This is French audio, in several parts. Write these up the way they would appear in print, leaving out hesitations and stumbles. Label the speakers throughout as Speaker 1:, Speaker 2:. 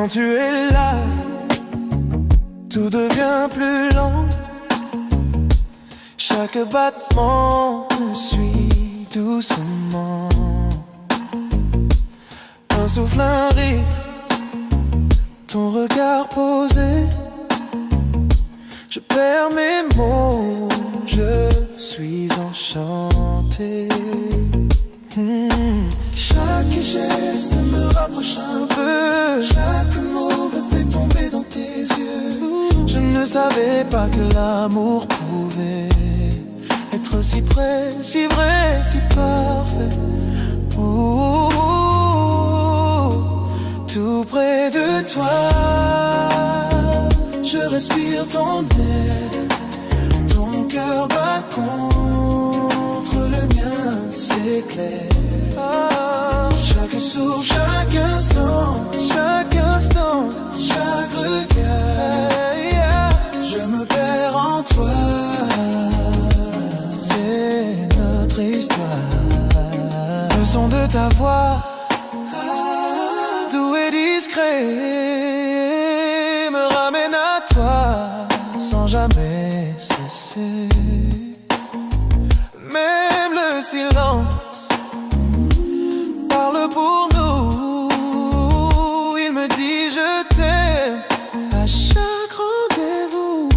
Speaker 1: Quand tu es là, tout devient plus lent. Chaque battement me suit doucement. Un souffle, un rire, ton regard posé. Je perds mes mots, je suis enchanté. Chaque geste me rapproche un peu. Chaque mot me fait tomber dans tes yeux. Je ne savais pas que l'amour pouvait être si près, si vrai, si parfait. Tout près de toi, je respire ton air. Ton cœur bat contre le mien, c'est clair. Chaque souffle, chaque instant, chaque regard, je me perds en toi. C'est notre histoire. Le son de ta voix, doux et discret, me ramène à toi sans jamais cesser. Même le silence parle pour nous. Il me dit je t'aime à chaque rendez-vous.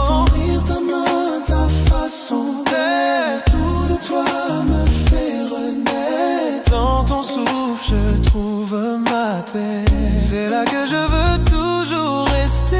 Speaker 1: Ton rire, ta main, ta façon d'être, tout de toi me fait renaître. Dans ton souffle je trouve ma paix. C'est là que je veux toujours rester.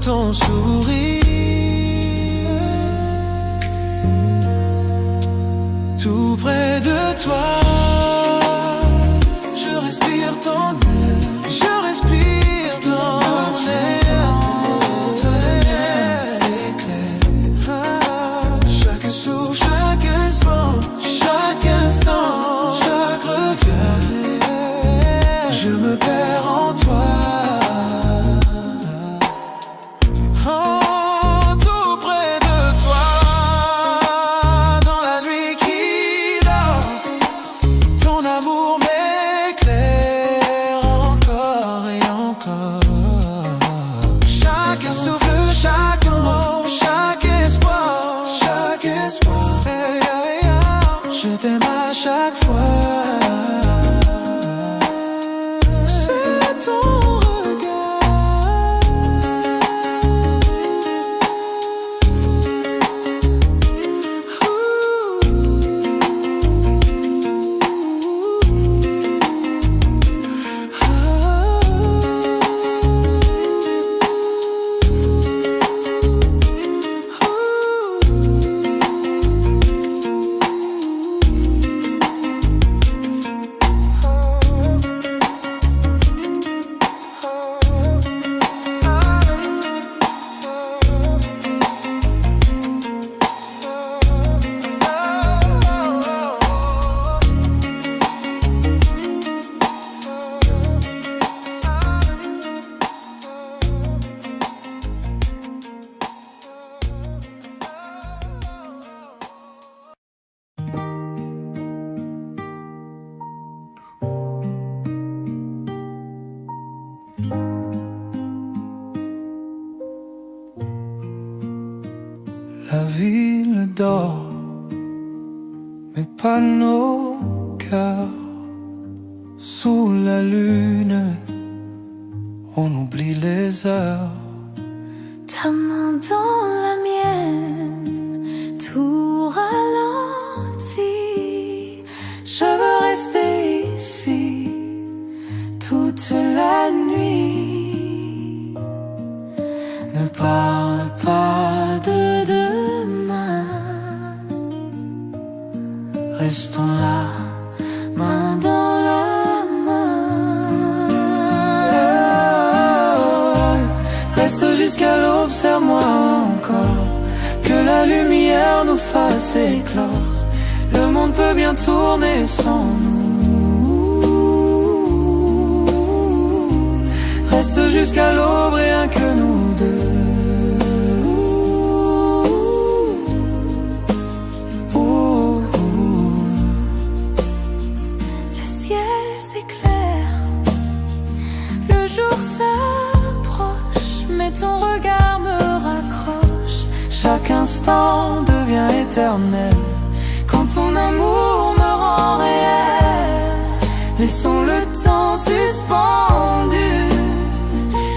Speaker 1: Ton sourire, tout près de toi, je respire ton air, je respire ton air, c'est clair. Chaque souffle, chaque instant, chaque regard, je me perds en toi. Chaque fois, c'est ton La ville dort, mais pas nos cœurs. Sous la lune, on oublie les heures.
Speaker 2: Ta main dans la mienne, tout ralentit. Je veux rester ici toute la nuit. Ne parle pas de demain. Restons là, main dans la main. Reste jusqu'à l'aube, serre-moi encore, que la lumière nous fasse éclore. Le monde peut bien tourner sans nous. Reste jusqu'à l'aube, rien que nous deux. Le ciel s'éclaire, le jour s'approche, mais ton regard me raccroche. Chaque instant devient éternel quand ton amour me rend réel. Laissons le temps suspendu.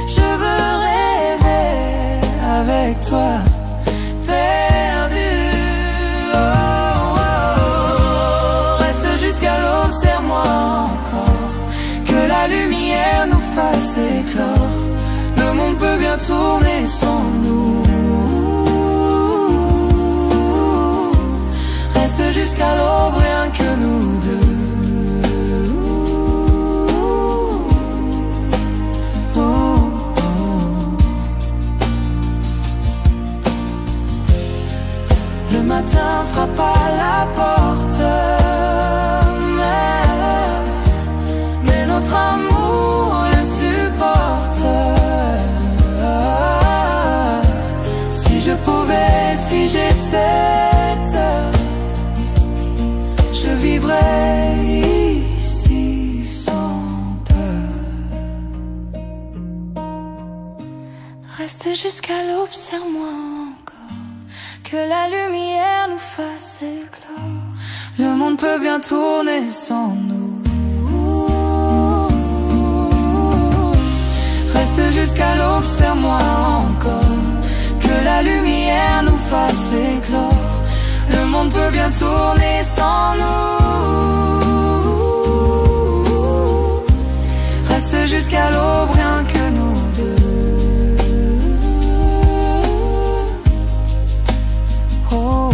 Speaker 2: Je veux rêver avec toi, perdu. Oh, oh, oh. Reste jusqu'à l'aube, serre-moi encore, que la lumière nous fasse éclore. Le monde peut bien tourner sans nous. Reste jusqu'à l'aube, rien que nous deux. Le matin frappe à la porte, mais notre amour le supporte. Si je pouvais figer cette heure, je vivrais ici sans peur. Reste jusqu'à l'aube, serre-moi encore, que la lumière nous fasse éclore. Le monde peut bien tourner sans nous. Reste jusqu'à l'aube, serre-moi encore, que la lumière nous fasse éclore. Le monde peut bien tourner sans nous. Reste jusqu'à l'aube, rien que nous deux. Oh,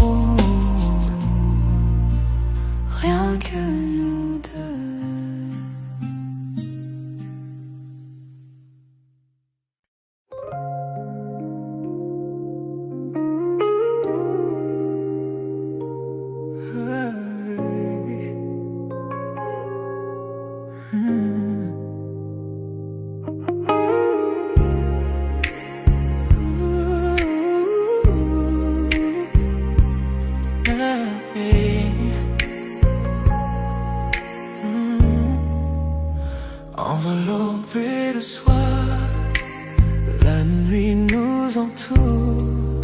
Speaker 2: rien que nous deux.
Speaker 1: Enveloppé de soie, la nuit nous entoure.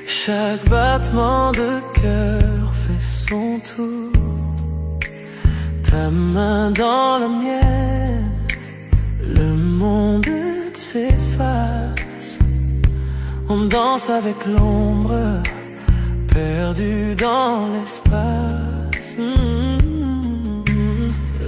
Speaker 1: Chaque battement de cœur fait son tour. Ta main dans la mienne, le monde s'efface. On danse avec l'ombre, perdu dans l'espace.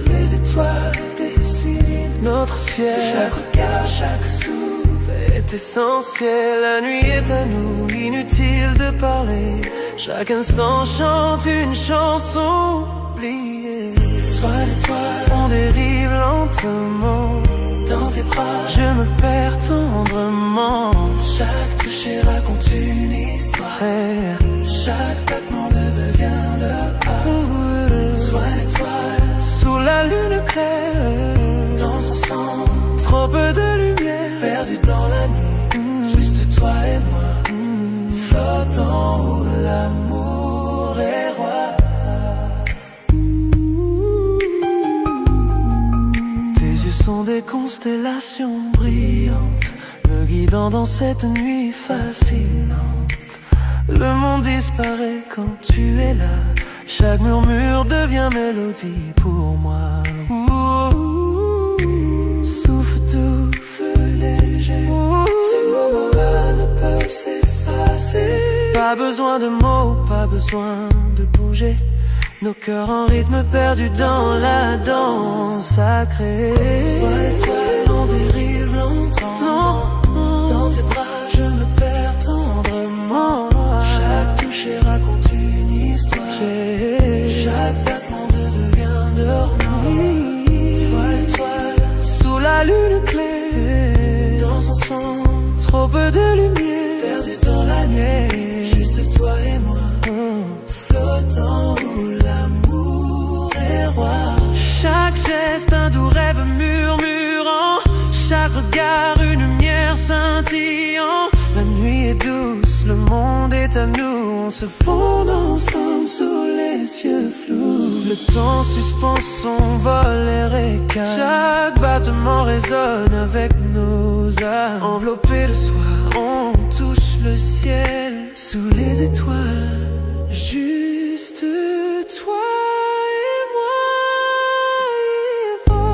Speaker 1: Les étoiles dessinent notre ciel. Chaque regard, chaque souffle est essentiel. La nuit est à nous, inutile de parler. Chaque instant chante une chanson oubliée. Sois l'étoile, on dérive lentement. Dans tes bras, je me perds tendrement. Chaque toucher raconte une histoire. Chaque battement devient de part. Sois l'étoile, sous la lune claire. Danse ensemble, trop peu de lumière. Perdu dans la nuit, juste toi et moi. Flottant où l'amour est roi. Tes yeux sont des constellations brillantes, me guidant dans cette nuit fascinante. Le monde disparaît quand tu es là. Chaque murmure devient mélodie pour moi. Souffle doux, feu léger. Ces moments-là ne peuvent s'effacer. Pas besoin de mots, pas besoin de bouger. Nos cœurs en rythme perdus dans la danse sacrée. Sois étoile, on dérive lentement.
Speaker 2: temps où l'amour est roi. Chaque geste un doux rêve murmurant, chaque regard une lumière scintillant. La nuit est douce, le monde est à nous, on se fond ensemble sous les cieux flous. Le temps suspend son vol et récale, chaque battement résonne avec nos âmes. Enveloppés de soie, on touche le ciel sous les étoiles. Juste toi et moi,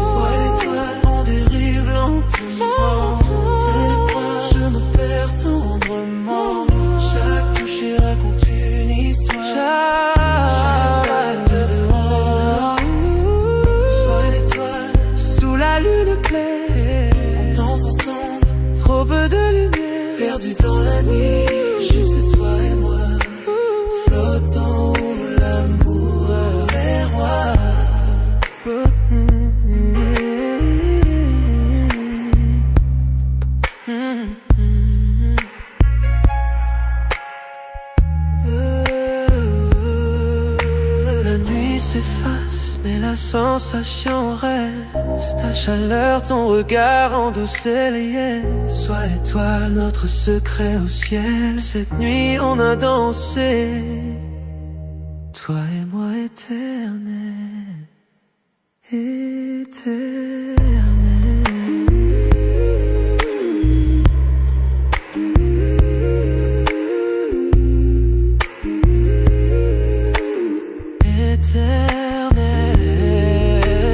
Speaker 2: sois l'étoile, on dérive lentement. Tes bras, je me perds tendrement. Chaque toucher raconte une histoire. Chaque vague de dehors. Sois l'étoile, sous la lune claire. On danse ensemble, trop peu de lumière. Perdu dans la nuit, juste toi et moi. Flottant où l'amour est roi. La nuit s'efface, mais la sensation reste. Ta chaleur, ton regard en douce liesse. Sois étoile, notre secret au ciel. Cette nuit on a dansé, toi et moi éternel, éternel. Éternel,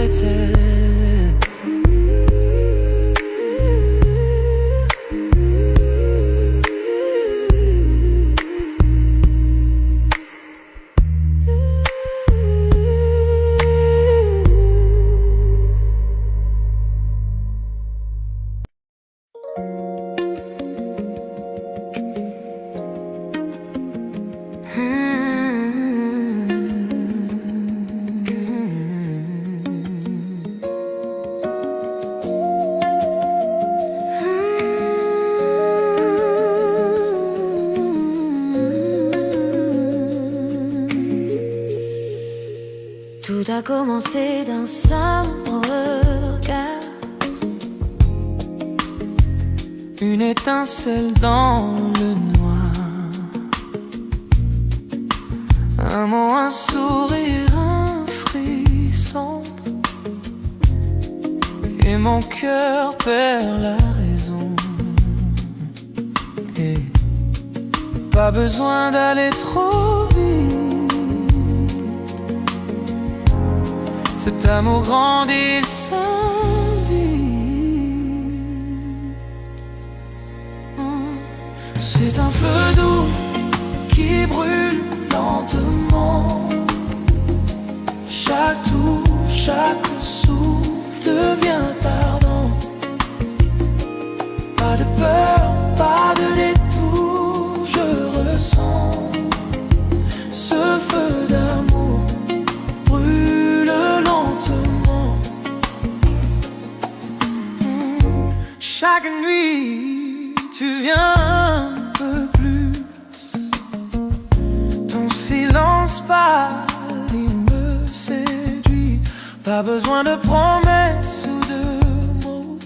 Speaker 2: éternel.
Speaker 3: Tout a commencé d'un simple regard,
Speaker 2: Une étincelle dans le noir, un mot, un sourire, un frisson, et mon cœur perd la raison. Et pas besoin d'aller trop vite, cet amour grandit, il s'invite. C'est un feu doux qui brûle lentement. Chaque touche, chaque souffle devient ardent. Pas de peur, pas de détour, je ressens ce feu d'amour brûle lentement.
Speaker 1: Chaque nuit, tu viens un peu plus. Ton silence pâle, il me séduit. Pas besoin de promesses ou de mots.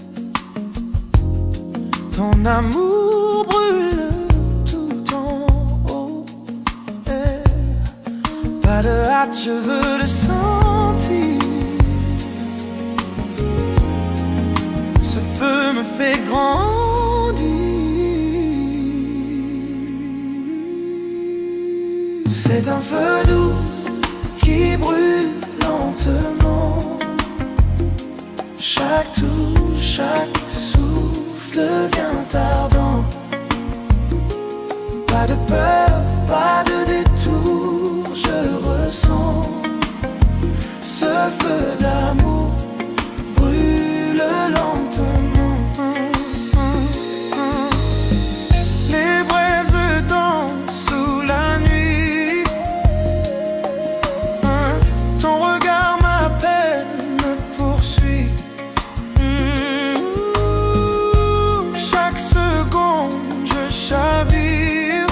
Speaker 1: Ton amour brûle tout en haut. Pas de hâte, je veux le sentir. Ce feu me fait grandir. C'est un feu doux qui brûle lentement. Chaque touche, chaque souffle devient ardent. Pas de peur, pas de détour, je ressens ce feu d'amour brûle lentement. Les braises dansent sous la nuit. Ton regard m'appelle, me poursuit. Chaque seconde je chavire.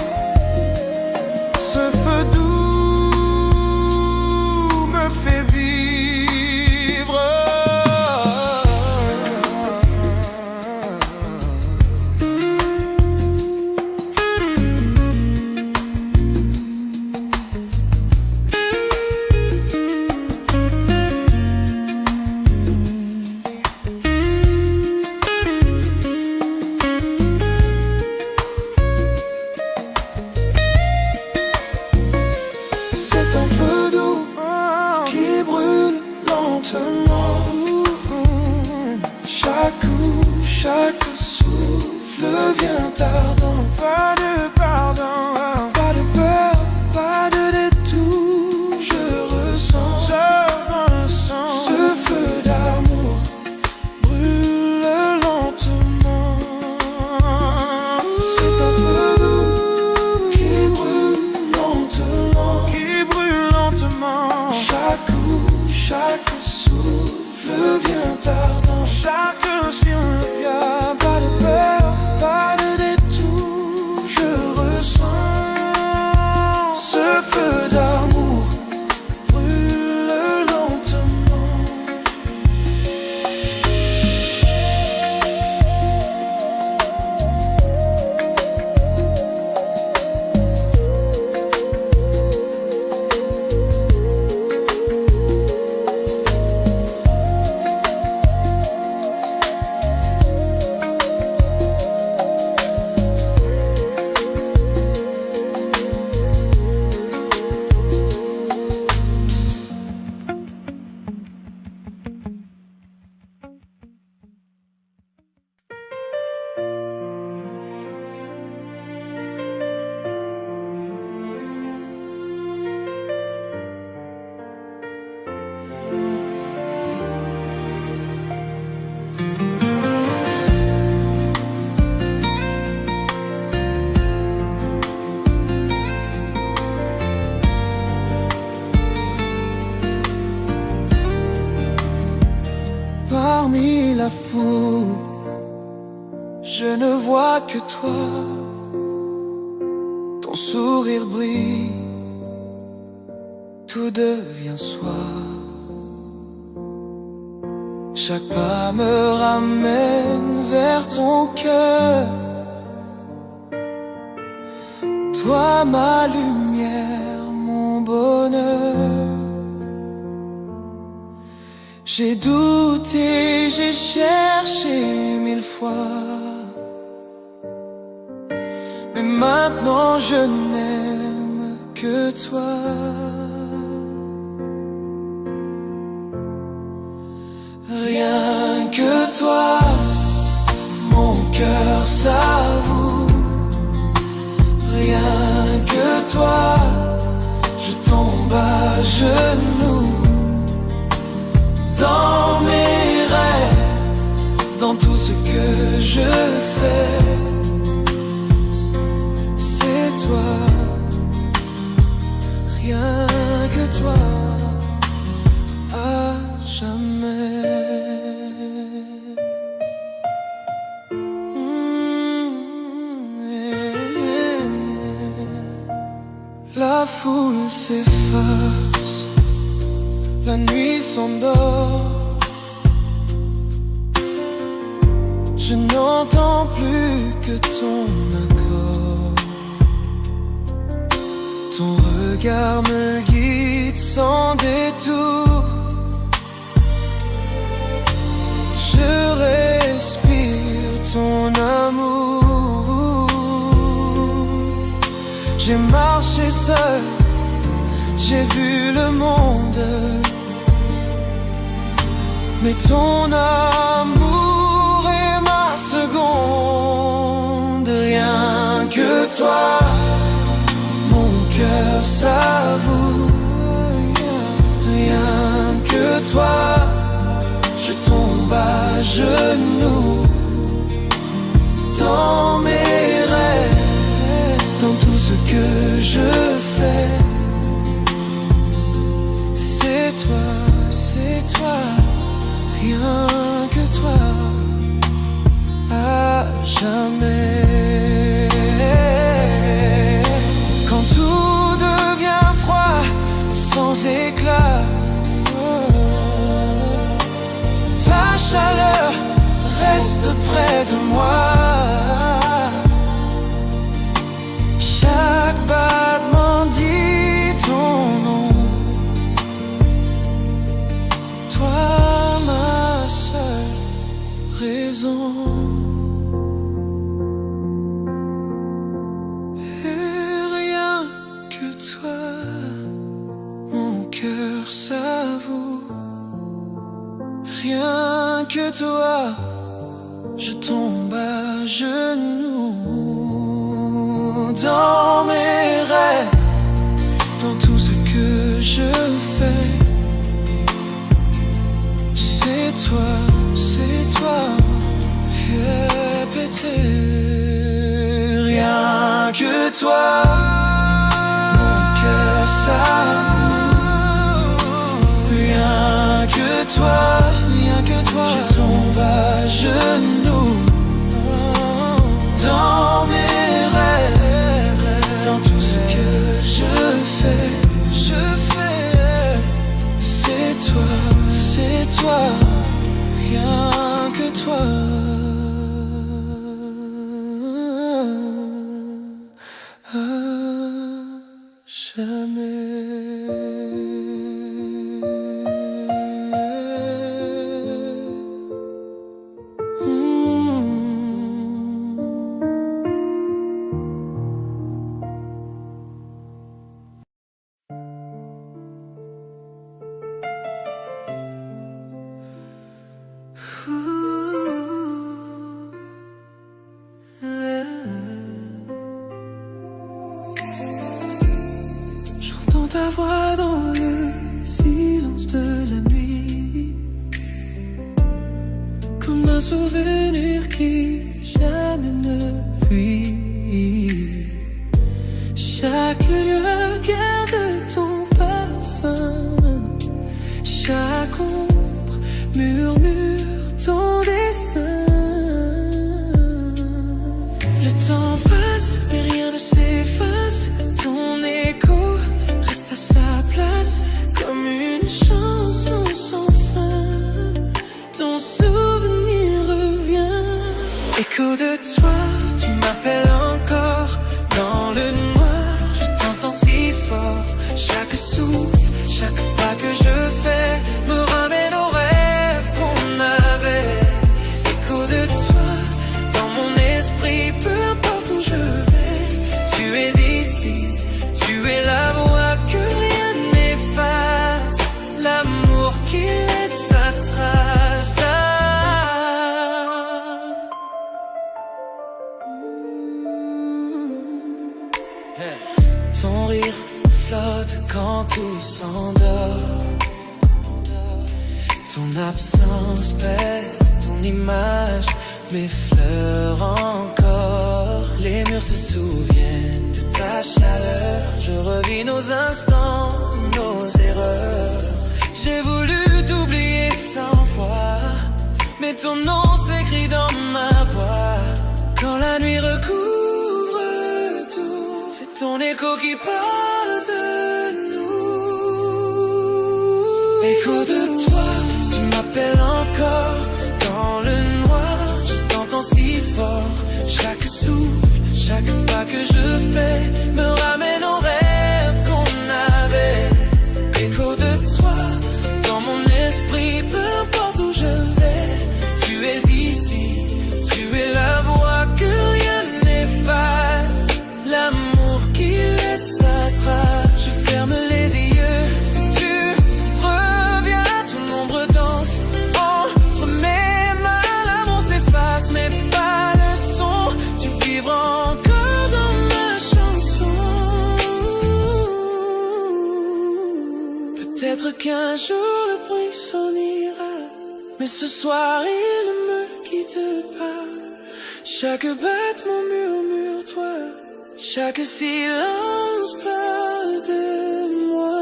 Speaker 1: vois que toi, ton sourire brille, tout devient soi. Chaque pas me ramène vers ton cœur. Toi ma lumière, mon bonheur. J'ai douté, j'ai cherché 1000 fois, mais maintenant je n'aime que toi. Rien que toi, mon cœur s'avoue. Rien que toi, je tombe à genoux. Dans mes rêves, dans tout ce que je fais, c'est toi. Rien que toi, à jamais. La foule s'efface, la nuit s'endort. Je n'entends plus que ton accord. Ton regard me guide sans détour. Je respire ton amour. J'ai marché seul, j'ai vu le monde, mais ton amour est ma seconde. Rien que toi, mon cœur s'avoue. Rien que toi, je tombe à genoux. Dans mes rêves, dans tout ce que je fais, c'est toi, c'est toi. Rien que toi, à jamais. Quand tout devient froid, sans éclat, ta chaleur reste près de moi. Chaque battement dit ton nom. Toi, ma seule raison. Et rien que toi, mon cœur s'avoue. Rien que toi, je tombe à genoux. Dans mes rêves, dans tout ce que je fais, c'est toi, c'est toi. Répétez, rien que toi, mon cœur s'avoue. Rien que toi, je tombe à genoux. Dans mes rêves, dans tout ce que je fais, c'est toi, rien que toi. À jamais.
Speaker 2: Le temps passe, mais rien ne s'efface. Ton écho reste à sa place, comme une chanson sans fin. Ton souvenir revient. Écho de toi, tu m'appelles encore. Dans le noir, je t'entends si fort. Chaque souffle, chaque pas que je fais me ramène aux rêves qu'on avait. Écho de toi, dans mon esprit, peu importe où je vais. Tu es ici, tu es la voix que rien n'efface. L'amour qui laisse sa trace. Ton rire flotte quand tout s'endort. Ton absence pèse, ton image m'effleure encore. Les murs se souviennent de ta chaleur. Je revis nos instants, nos erreurs. J'ai voulu t'oublier 100 fois, mais ton nom s'écrit dans ma voix. Quand la nuit recouvre tout, c'est ton écho qui parle de nous. Écho de toi, tu m'appelles encore. Dans le noir, je t'entends si fort. Chaque souffle, chaque pas que je fais me ramène aux rêves qu'on avait. Écho de toi, dans mon esprit, peu importe où je vais. Tu es ici, tu es la voix que rien n'efface. L'amour qui laisse sa trace. Je ferme les yeux, tu reviens, tout l'ombre danse. Entre mes mains, l'amour s'efface, mais pas le son. Tu vivras encore dans ma chanson. Peut-être qu'un jour le bruit s'en ira, mais ce soir il ne me quitte pas. Chaque battement murmure toi, chaque silence parle de moi.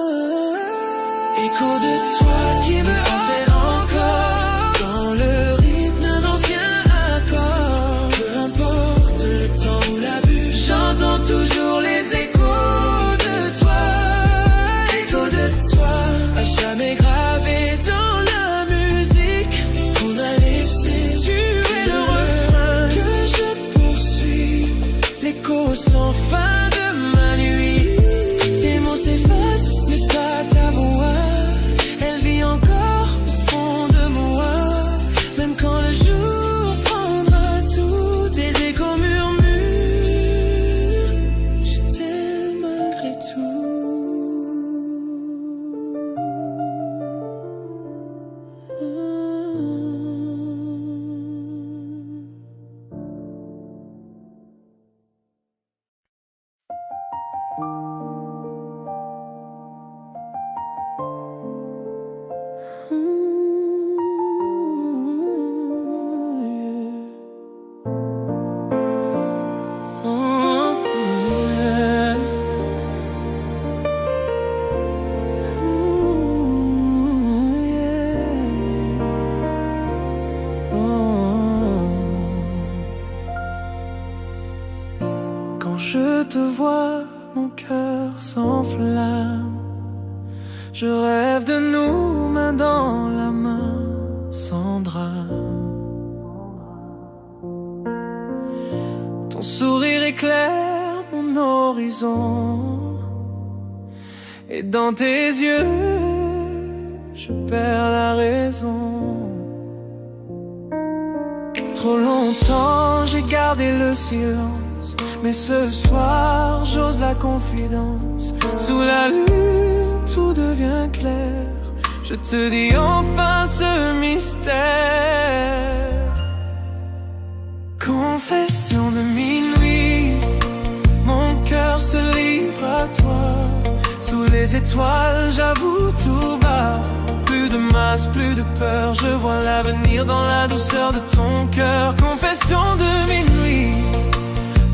Speaker 2: Écho de toi qui me hante encore. Dans le rythme d'un ancien accord. Peu importe le temps ou la vue, j'entends toujours les échos de toi. Écho de toi, à jamais gravé dans la musique qu'on a laissé. Tu es le refrain que je poursuis. L'écho sans fin de ma nuit. Tes mots s'effacent, mais pas ta voix. Elle vit encore au fond de moi. Même quand le jour prendra tout, tes échos murmurent. Je t'aime malgré tout. Quand je te vois, mon cœur s'enflamme. Je rêve de nous, main dans la main, sans drame. Ton sourire éclaire mon horizon, et dans tes yeux, je perds la raison. Trop longtemps j'ai gardé le silence, mais ce soir j'ose la confidence. Sous la lune tout devient clair, je te dis enfin ce mystère. Confession de minuit, mon cœur se livre à toi. Sous les étoiles j'avoue tout bas, plus de masque, plus de peur, je vois l'avenir dans la douceur de ton cœur. Confession de minuit,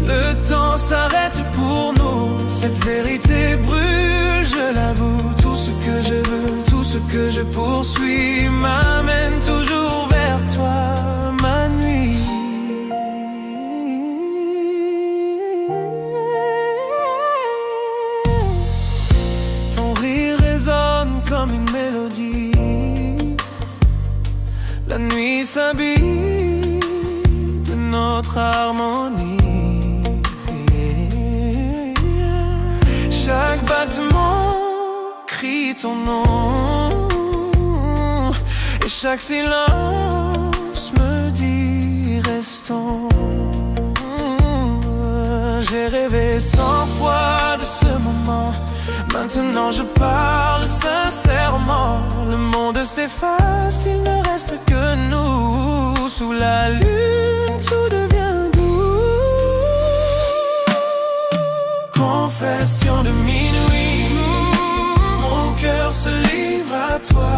Speaker 2: le temps s'arrête pour nous. Cette vérité brûle, je l'avoue. Tout ce que je veux, tout ce que je poursuis m'amène toujours vers toi, ma nuit.
Speaker 1: s'habille de notre harmonie. Chaque battement crie ton nom, et chaque silence me dit restons. J'ai rêvé 100 fois de ce moment. Maintenant je parle sincèrement. Le monde s'efface, il ne reste que nous. Sous la lune, tout devient doux. Confession de minuit, mon cœur se livre à toi.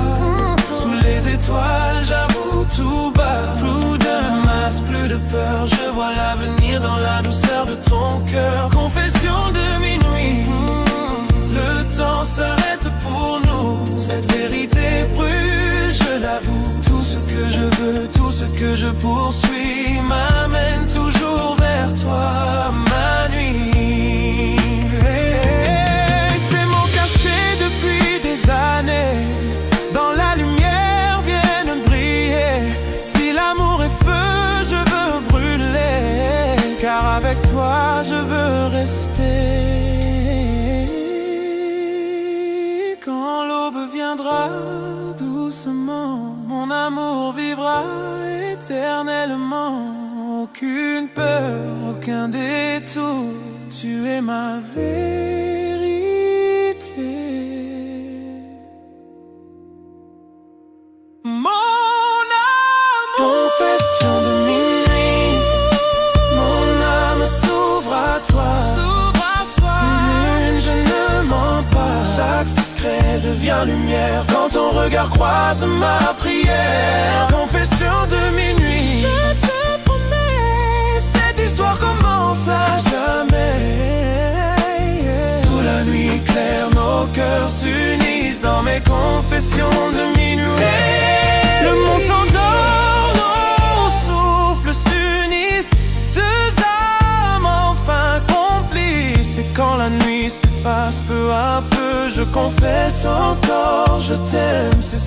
Speaker 1: Sous les étoiles, j'avoue tout bas. Plus de masque, plus de peur. Je vois l'avenir dans la douceur de ton cœur. Confession de minuit, le temps s'arrête pour nous. Cette vérité brûle, je l'avoue. Tout ce que je veux, tout ce que je poursuis m'amène toujours vers toi, ma nuit. C'est mon cachet depuis des années. Dans la lumière viennent briller. Si l'amour est feu, je veux brûler. Car avec toi, je veux rester. Quand l'aube viendra doucement, mon amour vivra éternellement. Aucune peur, aucun détour, tu es ma vérité. Mon amour, confession de minuit, mon âme s'ouvre à toi. Lune, je ne mens pas. Chaque secret devient lumière quand ton regard croise ma prière. Confession de minuit, je te promets, cette histoire commence à jamais. Sous la nuit claire, nos cœurs s'unissent dans mes confessions de minuit. Le monde s'endort, nos souffles s'unissent. Deux âmes enfin complices. Et quand la nuit s'efface peu à peu, je confesse encore, je t'aime, c'est